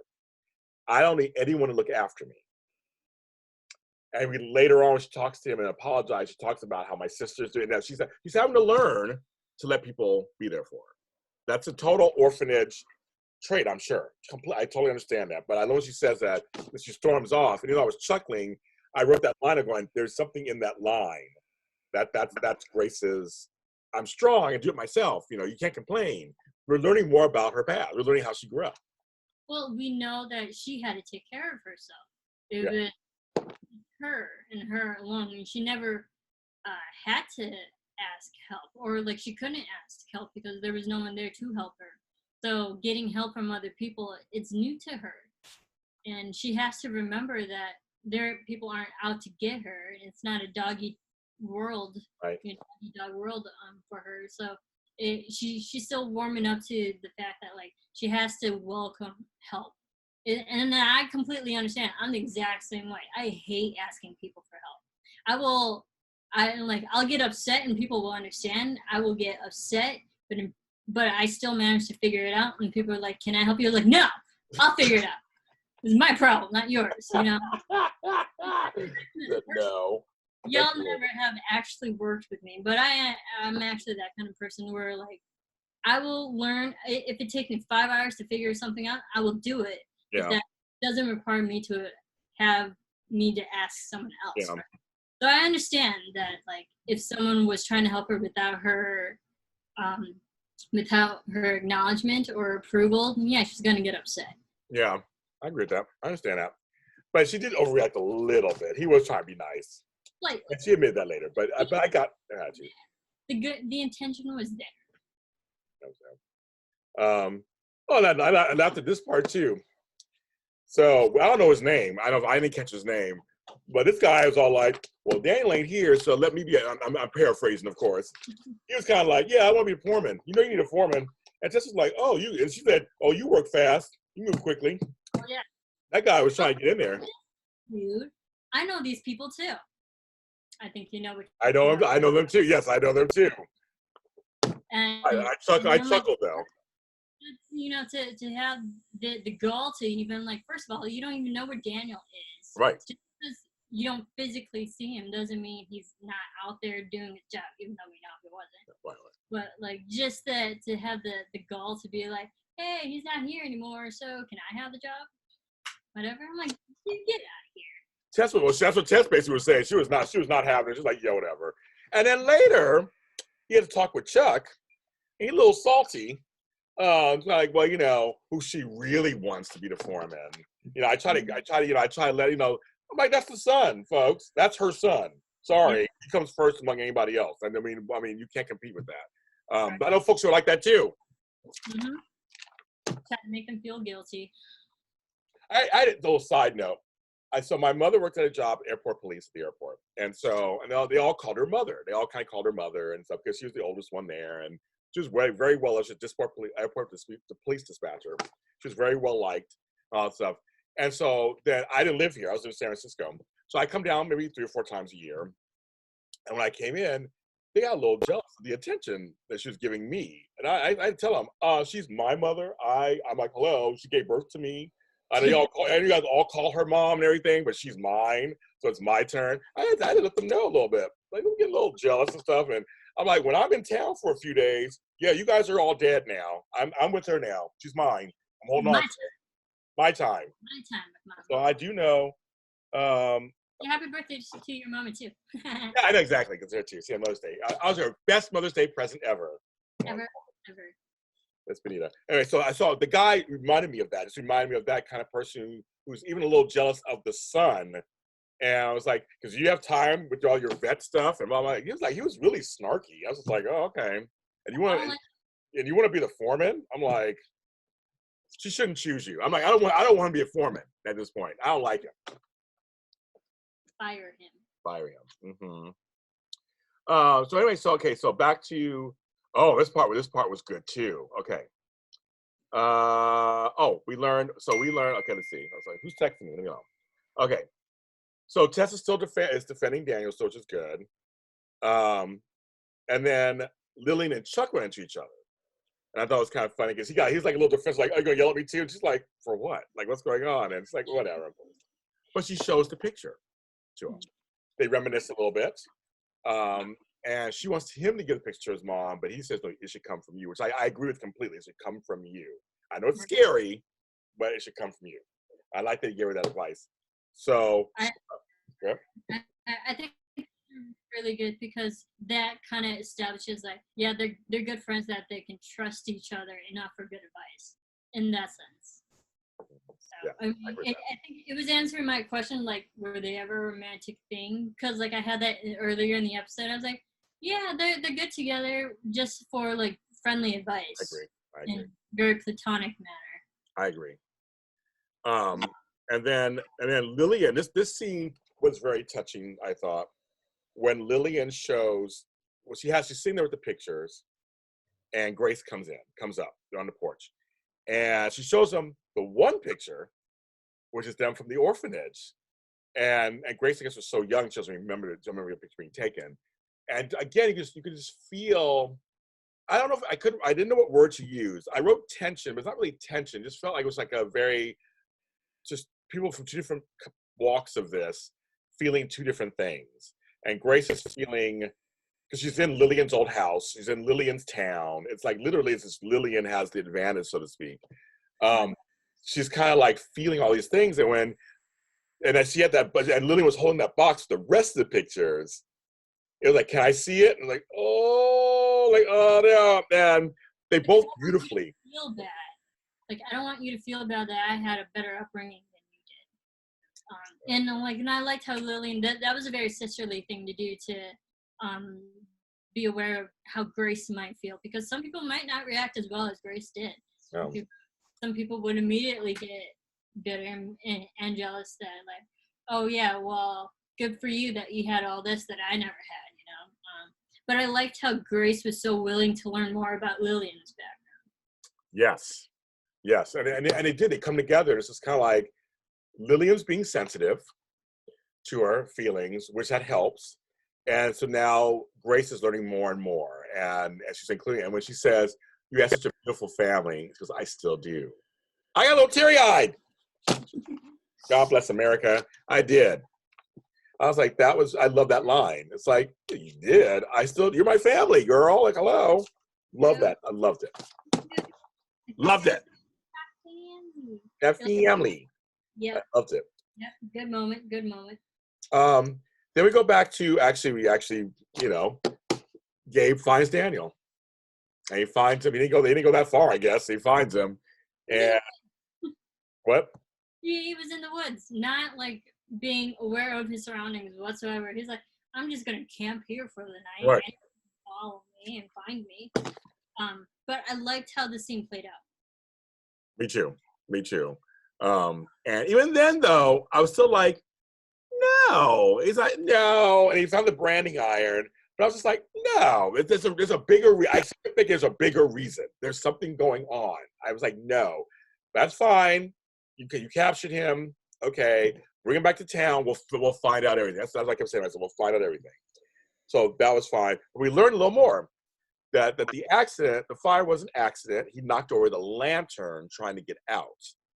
Speaker 1: I don't need anyone to look after me. And later on, she talks to him and apologizes. She talks about how my sister's doing that. She's having to learn to let people be there for her. That's a total orphanage trait, I'm sure. I totally understand that. But I know when she says that, she storms off. And I was chuckling. I wrote that line of going, there's something in that line. That's Grace's, I'm strong, I do it myself. You can't complain. We're learning more about her past. We're learning how she grew up.
Speaker 2: Well, we know that she had to take care of herself. It was her and her alone. I mean, she never had to ask help, or like she couldn't ask help because there was no one there to help her. So getting help from other people, it's new to her. And she has to remember that people aren't out to get her. It's not a doggy world,
Speaker 1: Right.
Speaker 2: doggy dog world for her. So she's still warming up to the fact that like she has to welcome help. And I completely understand. I'm the exact same way. I hate asking people for help. I'll get upset and people will understand. I will get upset, but I still manage to figure it out. And people are like, "Can I help you?" I'm like, "No, I'll figure it out. It's my problem, not yours."
Speaker 1: No.
Speaker 2: Y'all never have actually worked with me, but I'm actually that kind of person where like I will learn. If it takes me 5 hours to figure something out, I will do it.
Speaker 1: Yeah.
Speaker 2: If that doesn't require me to need to ask someone else.
Speaker 1: Yeah.
Speaker 2: Right? So I understand that like if someone was trying to help her without her acknowledgement or approval, yeah, she's gonna get upset.
Speaker 1: Yeah, I agree with that. I understand that. But she did overreact a little bit. He was trying to be nice.
Speaker 2: Like,
Speaker 1: and she admitted that later. But I got you.
Speaker 2: The intention was there.
Speaker 1: And after this part too. So I don't know his name. I didn't catch his name. But this guy was all like, "Well, Daniel ain't here, so let me be." I'm paraphrasing, of course. He was kind of like, "Yeah, I want to be a foreman. You know, you need a foreman." And Tess was like, "Oh, you." And she said, "Oh, you work fast. You move quickly."
Speaker 2: Oh yeah.
Speaker 1: That guy was trying to get in there.
Speaker 2: Dude, I know these people too. I think you know what.
Speaker 1: I know them. I know them too. Yes, I know them too.
Speaker 2: And
Speaker 1: I chuckled though.
Speaker 2: You know, to have the gall to even like, first of all, you don't even know where Daniel is.
Speaker 1: Right.
Speaker 2: Just because you don't physically see him doesn't mean he's not out there doing his job, even though we know he wasn't.
Speaker 1: Right.
Speaker 2: But like just that to have the gall to be like, "Hey, he's not here anymore, so can I have the job?" Whatever. I'm like, get out of here.
Speaker 1: That's what Tess basically was saying. She was not having it. She was like, "Yeah, whatever." And then later, he had to talk with Chuck. He's a little salty. Like, well, you know, who she really wants to be the foreman. You know, I try to let, you know, I'm like, that's the son, folks. That's her son. Sorry, he comes first among anybody else. And I mean, you can't compete with that. But I know folks are like that too.
Speaker 2: Mm-hmm. Trying to make them feel guilty.
Speaker 1: I had a little side note. So my mother worked at a job, airport police at the airport. And so, they all called her mother. They all kind of called her mother and stuff because she was the oldest one there. And she was very, very well as a airport police dispatcher. She was very well liked, all that stuff. And so then I didn't live here. I was in San Francisco. So I come down maybe 3 or 4 times a year. And when I came in, they got a little jealous of the attention that she was giving me. And I tell them, she's my mother. I'm like, hello, she gave birth to me. And you guys all call her mom and everything, but she's mine, so it's my turn. I had to let them know a little bit. Like, they get a little jealous and stuff. And I'm like, when I'm in town for a few days, yeah, you guys are all dead now. I'm with her now. She's mine. I'm holding on to her. My time.
Speaker 2: My time with mom.
Speaker 1: So I do know.
Speaker 2: Happy birthday to your mama too.
Speaker 1: Yeah, I know exactly, because they're too. See, on Mother's Day. I was her best Mother's Day present ever.
Speaker 2: Ever.
Speaker 1: That's Benita. Anyway, so I saw the guy reminded me of that. Just reminded me of that kind of person who's even a little jealous of the son. And I was like, because you have time with all your vet stuff, and I'm like, he was really snarky. I was just like, oh, okay. And you want to be the foreman? I'm like, she shouldn't choose you. I'm like, I don't want to be a foreman at this point. I don't like him.
Speaker 2: Fire him.
Speaker 1: Mm-hmm. So anyway, so back to this part was good too. Okay. We learned. Okay, let's see. I was like, who's texting me? Let me know. Okay. So Tess is still defending Daniel, so which is good. And then Lillian and Chuck went into each other. And I thought it was kind of funny because he's like a little defensive, like, "Are you gonna yell at me too?" And she's like, "For what? Like, what's going on?" And it's like, whatever. But she shows the picture to him. They reminisce a little bit. And she wants him to give the picture to his mom, but he says, no, it should come from you, which I agree with completely. It should come from you. I know it's scary, but it should come from you. I like that you gave her that advice. So,
Speaker 2: I think it's really good because that kind of establishes like, yeah, they're good friends, that they can trust each other enough for good advice in that sense. So,
Speaker 1: yeah,
Speaker 2: I think it was answering my question, like, were they ever a romantic thing? Because like I had that earlier in the episode. I was like, yeah, they're good together just for like friendly advice.
Speaker 1: I agree.
Speaker 2: In a very platonic manner.
Speaker 1: I agree. And then Lillian, this scene was very touching, I thought, when Lillian shows, well, she's sitting there with the pictures, and Grace comes up, they're on the porch, and she shows them the one picture, which is them from the orphanage, and Grace, I guess, was so young she doesn't remember the picture being taken, and again, you could just feel. I don't know if I didn't know what word to use. I wrote tension, but it's not really tension. It just felt like it was like a very, just people from two different walks of this feeling two different things. And Grace is feeling, because she's in Lillian's old house, she's in Lillian's town. It's like literally it's just Lillian has the advantage, so to speak. She's kind of like feeling all these things, and as she had that, and Lillian was holding that box with the rest of the pictures. It was like, can I see it? And no, and they both beautifully.
Speaker 2: Feel bad. Like, I don't want you to feel bad that I had a better upbringing than you did. And I liked how Lillian, that was a very sisterly thing to do, to be aware of how Grace might feel, because some people might not react as well as Grace did.
Speaker 1: No.
Speaker 2: Some people would immediately get bitter and jealous that, like, oh yeah, well, good for you that you had all this that I never had. But I liked how Grace was so willing to learn more about Lillian's background.
Speaker 1: Yes, and they did. They come together. It's just kind of like Lillian's being sensitive to her feelings, which that helps. And so now Grace is learning more and more, and she's including. And when she says, "You have such a beautiful family," she goes, "I still do." I got a little teary-eyed. God bless America. I did. I was like, I love that line. It's like, you did. You're my family, girl. Like, hello. Love that. I loved it. Loved it. That family.
Speaker 2: Yeah.
Speaker 1: I loved it.
Speaker 2: Yeah. Good moment.
Speaker 1: Then we go back to, Gabe finds Daniel. And he finds him. They didn't go that far, I guess. He finds him. And what?
Speaker 2: He was in the woods, not like being aware of his surroundings whatsoever. He's like, I'm just gonna camp here for the night.
Speaker 1: Right.
Speaker 2: And follow me and find me. But I liked how the scene played out.
Speaker 1: Me too. And even then, though, I was still like, no. He's like, no. And he found the branding iron. But I was just like, no. There's a bigger. I think there's a bigger reason. There's something going on. I was like, no. That's fine. You captured him. Okay. Bring him back to town. We'll find out everything. That's like I'm saying. I said, we'll find out everything. So that was fine. We learned a little more. That the accident, the fire was an accident. He knocked over the lantern trying to get out,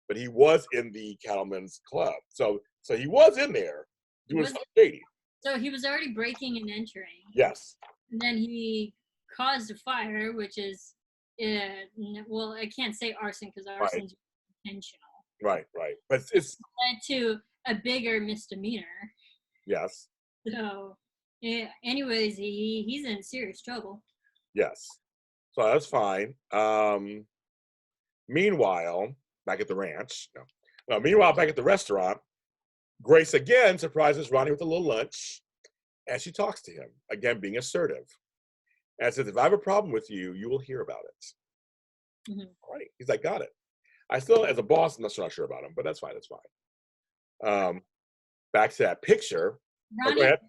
Speaker 1: but he was in the Cattlemen's Club. So he was in there doing something shady.
Speaker 2: So he was already breaking and entering.
Speaker 1: Yes.
Speaker 2: And then he caused a fire, which is, well, I can't say arson because arson's intentional.
Speaker 1: Right. But it's
Speaker 2: led to a bigger misdemeanor.
Speaker 1: Yes.
Speaker 2: So, yeah, anyways, he's in serious trouble.
Speaker 1: Yes. So that's fine. Meanwhile, back at the ranch. Meanwhile, back at the restaurant, Grace again surprises Ronnie with a little lunch, and she talks to him, again being assertive. And says, if I have a problem with you, you will hear about it. Mm-hmm. All right. He's like, got it. I still, as a boss, I'm not sure about him, but that's fine. Back to that picture.
Speaker 2: Ronnie, go ahead.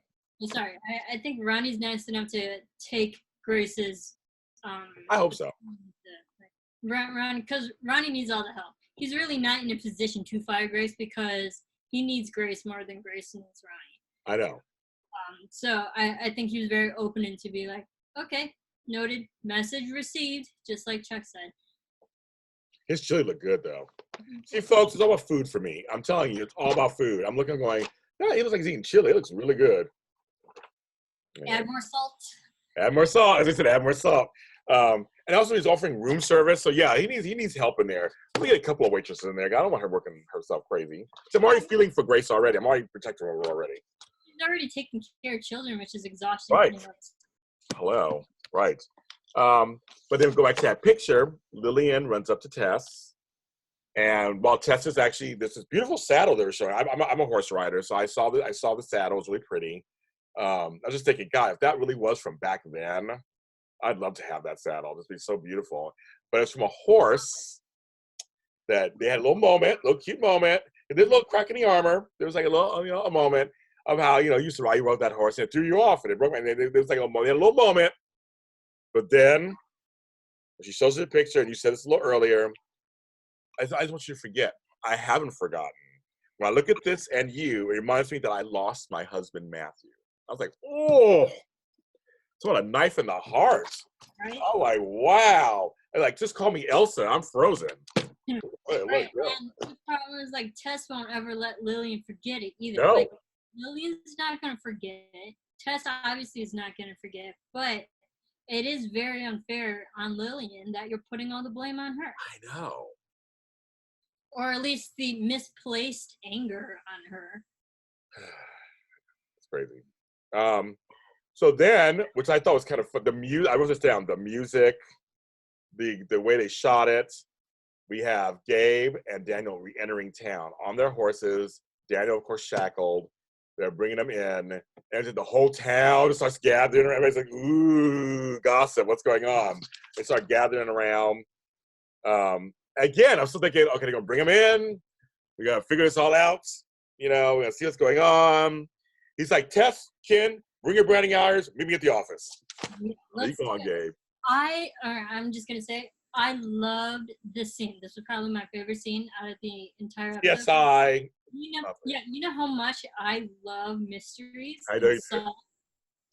Speaker 2: Sorry, I think Ronnie's nice enough to take Grace's.
Speaker 1: I hope so.
Speaker 2: Because Ronnie needs all the help. He's really not in a position to fire Grace because he needs Grace more than Grace needs Ronnie.
Speaker 1: I know.
Speaker 2: So I think he was very open and to be like, okay, noted, message received, just like Chuck said.
Speaker 1: His chili looked good though. See, folks, it's all about food for me. I'm telling you, it's all about food. I'm looking, going, no, he looks like he's eating chili. It looks really good.
Speaker 2: Add more salt.
Speaker 1: Add more salt. As I said, add more salt. And also he's offering room service. So yeah, he needs help in there. We get a couple of waitresses in there. I don't want her working herself crazy. So I'm already feeling for Grace already. I'm already protecting her already.
Speaker 2: She's already taking care of children, which is exhausting.
Speaker 1: Right. Hello. Right. But then we go back to that picture. Lillian runs up to Tess. And while Tess is actually, this is beautiful saddle they were showing. I'm a horse rider, so I saw the saddle. It was really pretty. I was just thinking, God, if that really was from back then, I'd love to have that saddle. It'd be so beautiful. But it's from a horse that they had a little cute moment. And there's a little crack in the armor. There was like a little, a moment of how, you used to ride, you rode that horse and it threw you off and it broke. And there was like a little moment. But then she shows you the picture, and you said this a little earlier. I just want you to forget. I haven't forgotten. When I look at this and it reminds me that I lost my husband, Matthew. I was like, oh, it's what a knife in the heart.
Speaker 2: Right?
Speaker 1: I'm like, wow. And like, just call me Elsa. I'm frozen.
Speaker 2: Right. And the problem is, like, Tess won't ever let Lillian forget it either.
Speaker 1: No.
Speaker 2: Like, Lillian's not going to forget it. Tess obviously is not going to forget, but it is very unfair on Lillian that you're putting all the blame on her.
Speaker 1: I know.
Speaker 2: Or at least the misplaced anger on her.
Speaker 1: It's crazy. So then, which I thought was kind of fun, the music, I wrote this down, the music, the way they shot it. We have Gabe and Daniel re-entering town on their horses. Daniel, of course, shackled. They're bringing them in. And the whole town starts gathering. Everybody's like, ooh, gossip, what's going on? They start gathering around. Again, I'm still thinking, okay, they're going to bring him in. We got to figure this all out. We're going to see what's going on. He's like, Tess, Ken, bring your branding hours. Meet me at the office.
Speaker 2: Yeah,
Speaker 1: You go on, Gabe.
Speaker 2: I'm just going to say, I loved this scene. This was probably my favorite scene out of the entire episode.
Speaker 1: Yes, I.
Speaker 2: You know how much I love mysteries.
Speaker 1: I know you do.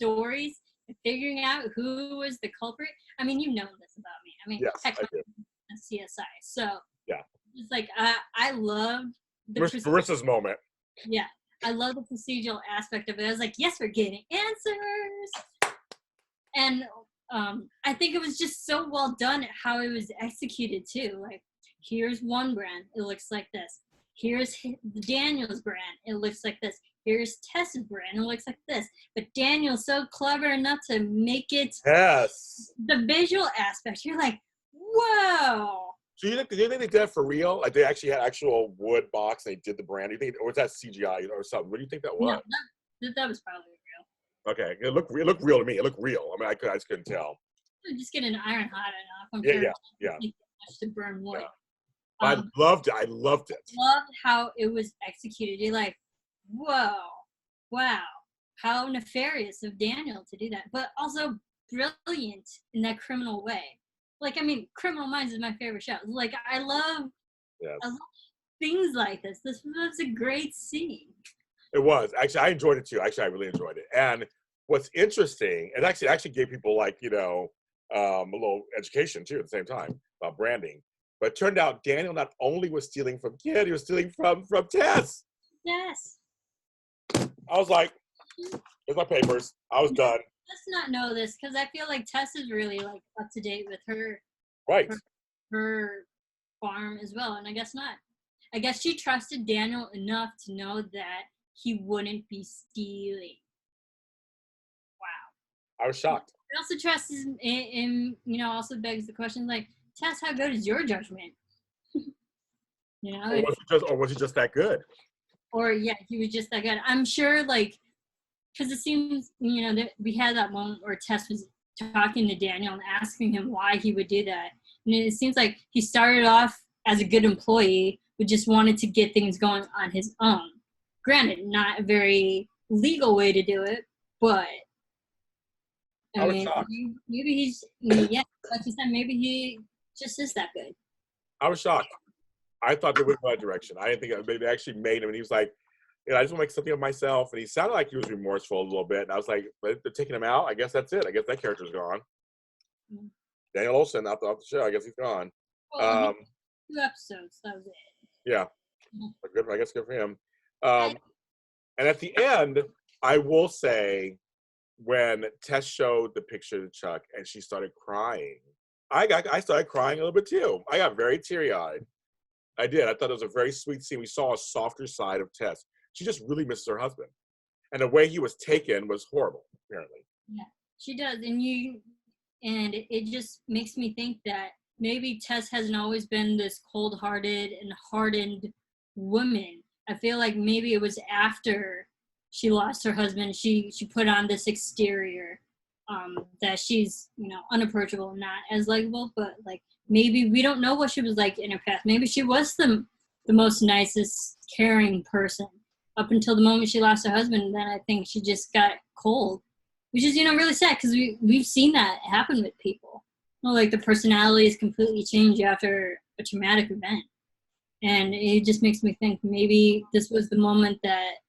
Speaker 2: Stories and figuring out who was the culprit. I mean, you know this about me. I mean,
Speaker 1: yes,
Speaker 2: heck,
Speaker 1: I do.
Speaker 2: CSI. So
Speaker 1: yeah,
Speaker 2: it's like I loved the
Speaker 1: Marissa's moment.
Speaker 2: Yeah, I love the procedural aspect of it. I was like, yes, we're getting answers, and I think it was just so well done how it was executed too. Like, here's one brand, it looks like this. Here's Daniel's brand, it looks like this. Here's Tess's brand, it looks like this. But Daniel's so clever enough to make it the visual aspect. You're like, whoa.
Speaker 1: So do you think they did that for real? Like they actually had actual wood box and they did the brand? Do you think, or was that CGI or something? What do you think that was?
Speaker 2: No, that was probably real.
Speaker 1: Okay, it looked real to me. It looked real. I mean, I just couldn't tell.
Speaker 2: Just get an iron hot enough. I'm
Speaker 1: yeah.
Speaker 2: To burn wood.
Speaker 1: Yeah. I loved it.
Speaker 2: Loved how it was executed. You're like, whoa, wow, how nefarious of Daniel to do that, but also brilliant in that criminal way. Like, I mean, Criminal Minds is my favorite show. Like, I love things like this. This was a great scene.
Speaker 1: It was. Actually, I enjoyed it too. Actually, I really enjoyed it. And what's interesting, and actually gave people like, a little education too at the same time about branding. But it turned out Daniel not only was stealing from Kid, he was stealing from Tess.
Speaker 2: Yes.
Speaker 1: I was like, here's my papers. I was done.
Speaker 2: Let's not know this, because I feel like Tess is really like up to date with her her farm as well, and I guess not. I guess she trusted Daniel enough to know that he wouldn't be stealing. Wow.
Speaker 1: I was shocked.
Speaker 2: I also trust him, also begs the question, like, Tess, how good is your judgment?
Speaker 1: Or was he just that good?
Speaker 2: Or, yeah, he was just that good. I'm sure, like, because it seems, that we had that moment where Tess was talking to Daniel and asking him why he would do that. And it seems like he started off as a good employee, but just wanted to get things going on his own. Granted, not a very legal way to do it, but I mean, maybe he's, like you said, maybe he just is that good.
Speaker 1: I was shocked. I thought they went in that direction. I didn't think they actually made him, and he was like, I just want to make something of myself. And he sounded like he was remorseful a little bit. And I was like, but they're taking him out. I guess that's it. I guess that character's gone. Mm-hmm. Daniel Olsen off the show. I guess he's gone.
Speaker 2: Well, 2 episodes. That was it.
Speaker 1: Yeah. Mm-hmm. Good. I guess good for him. And at the end, I will say, when Tess showed the picture to Chuck and she started crying, I started crying a little bit too. I got very teary-eyed. I did. I thought it was a very sweet scene. We saw a softer side of Tess. She just really misses her husband. And the way he was taken was horrible, apparently.
Speaker 2: Yeah, she does. And it just makes me think that maybe Tess hasn't always been this cold-hearted and hardened woman. I feel like maybe it was after she lost her husband, she put on this exterior that she's, unapproachable, not as likable, but like maybe we don't know what she was like in her past. Maybe she was the most nicest caring person up until the moment she lost her husband. And then I think she just got cold, which is, really sad because we've seen that happen with people. Like the personalities completely change after a traumatic event. And it just makes me think maybe this was the moment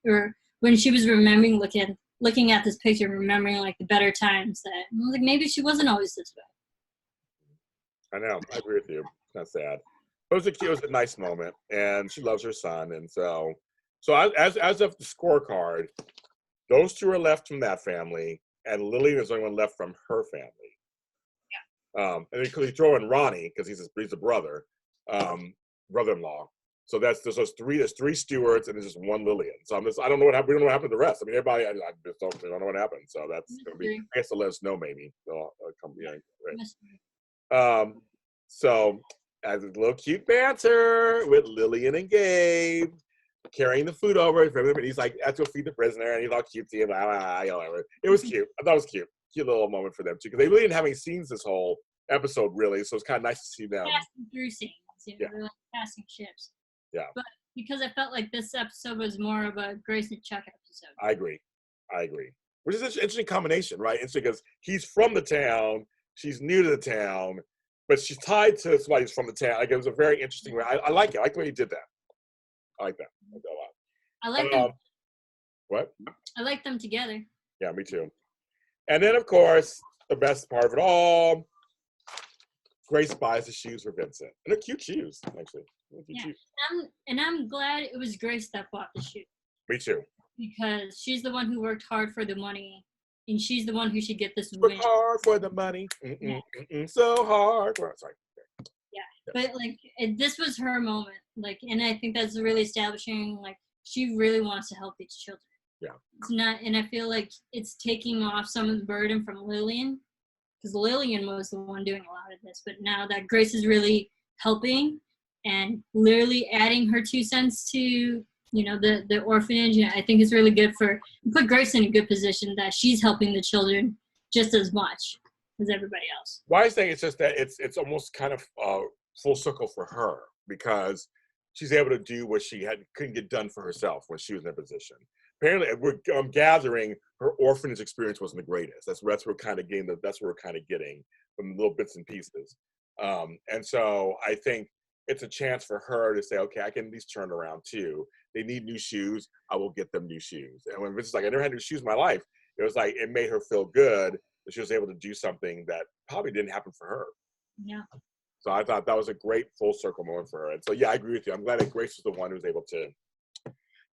Speaker 2: or when she was remembering, looking at this picture, remembering like the better times, that like maybe she wasn't always this way.
Speaker 1: I know. I agree with you. It's not sad. It was a nice moment, and she loves her son, and so as of the scorecard, those two are left from that family, and Lillian is the only one left from her family. Yeah. And you throw in Ronnie because he's a brother, brother-in-law. So there's three stewards, and there's just one Lillian. So I don't know what happened. We don't know what happened to the rest. I mean, everybody, I just don't know what happened. So that's gonna be. I guess they'll let us know maybe. They'll come. Yeah. Right. So as a little cute banter with Lillian and Gabe carrying the food over for him, and he's like, "I have to go feed the prisoner," and he's all cutesy and whatever. It was cute. I thought it was cute. Cute little moment for them too, because they really didn't have any scenes this whole episode, really. So it's kind of nice to see them.
Speaker 2: Passing through scenes, they're like passing ships.
Speaker 1: Yeah.
Speaker 2: But because I felt like this episode was more of a Grace and Chuck episode.
Speaker 1: I agree. Which is an interesting combination, right? Interesting because he's from the town, she's new to the town, but she's tied to somebody who's from the town. Like, it was a very interesting way. I like it. I like the way he did that. I like that. I like that a lot.
Speaker 2: I like them.
Speaker 1: What?
Speaker 2: I like them together.
Speaker 1: Yeah, me too. And then, of course, the best part of it all, Grace buys the shoes for Vincent. And they're cute shoes, actually.
Speaker 2: Yeah. I'm glad it was Grace that bought the shoes.
Speaker 1: Me too.
Speaker 2: Because she's the one who worked hard for the money, and she's the one who should get this
Speaker 1: win.
Speaker 2: win.
Speaker 1: Hard for the money. So hard. Sorry.
Speaker 2: Yeah. But this was her moment. And I think that's really establishing, she really wants to help these children.
Speaker 1: Yeah.
Speaker 2: It's not, and I feel like it's taking off some of the burden from Lillian, because Lillian was the one doing a lot of this. But now that Grace is really helping and literally adding her 2 cents to, the orphanage, I think it's really good put Grace in a good position that she's helping the children just as much as everybody else.
Speaker 1: Why I think it's just that it's almost kind of full circle for her, because she's able to do what she couldn't get done for herself when she was in that position. Apparently, we're gathering her orphanage experience wasn't the greatest. That's what we're kind of getting. That's what we're kind of getting from little bits and pieces. And so I think it's a chance for her to say, okay, I can at least turn around too. They need new shoes. I will get them new shoes. And when Vincent's like, I never had new shoes in my life, it was like, it made her feel good that she was able to do something that probably didn't happen for her.
Speaker 2: Yeah.
Speaker 1: So I thought that was a great full circle moment for her. And so, yeah, I agree with you. I'm glad that Grace was the one who was able to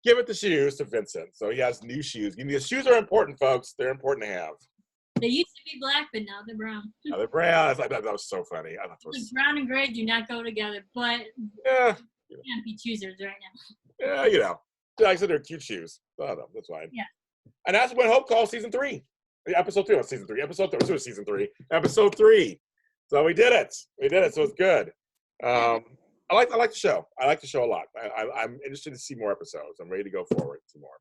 Speaker 1: give it the shoes to Vincent. So he has new shoes. The shoes are important, folks. They're important to have.
Speaker 2: They used to be black, but now they're brown.
Speaker 1: Now they're brown. I thought that was so funny. I thought it was...
Speaker 2: Brown and gray do not go together, but
Speaker 1: yeah,
Speaker 2: you can't be choosers right now.
Speaker 1: Yeah, like I said, they're cute shoes. Oh, no, that's fine.
Speaker 2: Yeah.
Speaker 1: And that's what Hope calls season 3. Episode 3, not season 3. Episode 3. It was season 3. Episode 3. So we did it. So it's good. I like the show. I like the show a lot. I'm interested to see more episodes. I'm ready to go forward to more.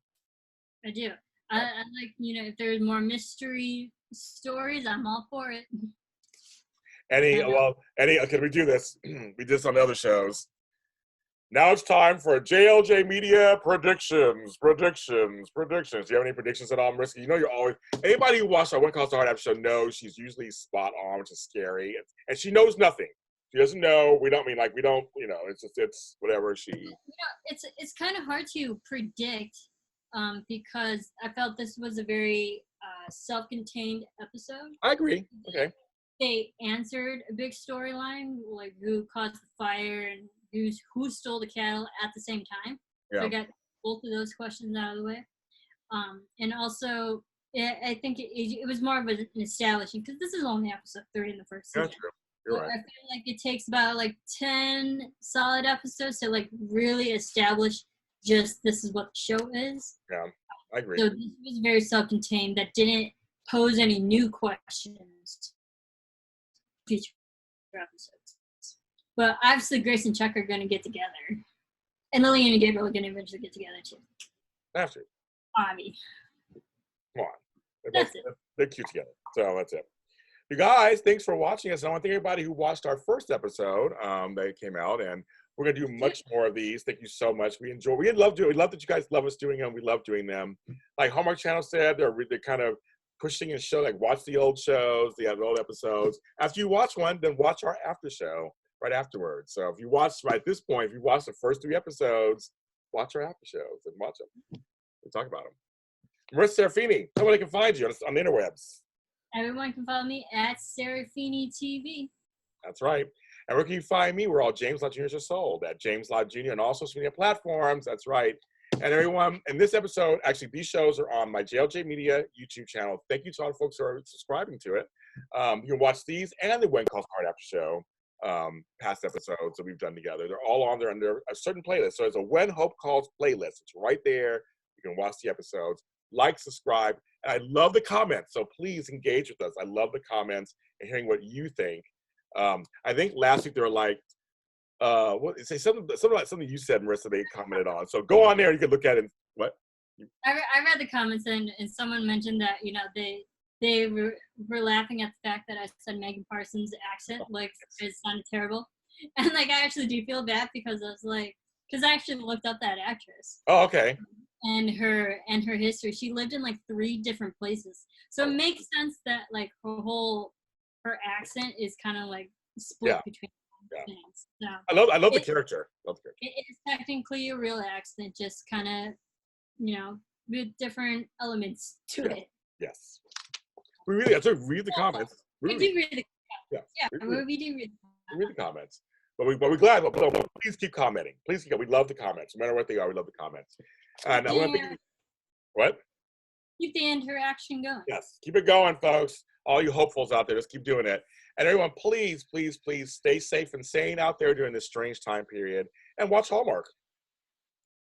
Speaker 2: I do. I like, if there's more mystery stories, I'm all for it.
Speaker 1: Okay, we do this. We did this on the other shows. Now it's time for JLJ Media predictions. Do you have any predictions at all, Marisa? You're always, anybody who watched our One Calls The Heart Aftershow knows she's usually spot on, which is scary. And she knows nothing. She doesn't know. We don't, it's whatever she.
Speaker 2: It's kind of hard to predict because I felt this was a very self-contained episode.
Speaker 1: I agree. Okay.
Speaker 2: They answered a big storyline, like who caused the fire and who stole the cattle at the same time.
Speaker 1: Yeah.
Speaker 2: So I got both of those questions out of the way. And also, I think it was more of an establishing, because this is only episode 3 in the first season.
Speaker 1: That's true. You're right.
Speaker 2: I feel like it takes about 10 solid episodes to really establish just this is what the show is.
Speaker 1: Yeah, I agree.
Speaker 2: So this was very self-contained, that didn't pose any new questions. Future episodes. But obviously Grace and Chuck are going to get together. And Lillian and Gabriel are going to eventually get together too.
Speaker 1: After.
Speaker 2: Avi.
Speaker 1: Come on. They're cute together. So that's it. You guys, thanks for watching us. And I want to thank everybody who watched our first episode that came out. And We're gonna do much more of these. Thank you so much. We love that you guys love us doing them. We love doing them. Like Hallmark Channel said, they're kind of pushing and show, like, watch the old shows, the old episodes. After you watch one, then watch our after show right afterwards. So if you watch right at this point, if you watch the first 3 episodes, watch our after shows and watch them. We'll talk about them. Marisa Serafini, nobody can find you on the interwebs.
Speaker 2: Everyone can follow me at Serafini TV.
Speaker 1: That's right. And where can you find me? We're all James Lott Jr. Is Your Soul. At James Lott Jr. on all social media platforms. That's right. And everyone, in this episode, actually, these shows are on my JLJ Media YouTube channel. Thank you to all the folks who are subscribing to it. You can watch these and the When Calls The Heart Aftershow past episodes that we've done together. They're all on there under a certain playlist. So there's a When Hope Calls playlist. It's right there. You can watch the episodes. Like, subscribe. And I love the comments. So please engage with us. I love the comments and hearing what you think. I think last week they were like, something you said, Marisa, they commented on. So go on there, you can look at it. What?
Speaker 2: I read the comments, and someone mentioned that, you know, they were laughing at the fact that I said Megan Parsons' accent, like, it sounded terrible. And, like, I actually do feel bad because I was like, because I actually looked up that actress.
Speaker 1: Oh, okay.
Speaker 2: And her history. She lived in, like, 3 different places. So it makes sense that, like, her accent is kind of, like, split between things. So
Speaker 1: I love the character.
Speaker 2: It is technically a real accent, just kind of, you know, with different elements to it.
Speaker 1: Yes. We really have to read the comments.
Speaker 2: We do read the comments. We do read
Speaker 1: the comments. But we're glad. But please keep commenting. Please keep. We love the comments. No matter what they are, we love the comments. And I want to what?
Speaker 2: Keep the interaction going.
Speaker 1: Yes, keep it going, folks. All you hopefuls out there, just keep doing it. And everyone, please, please, please stay safe and sane out there during this strange time period. And watch Hallmark.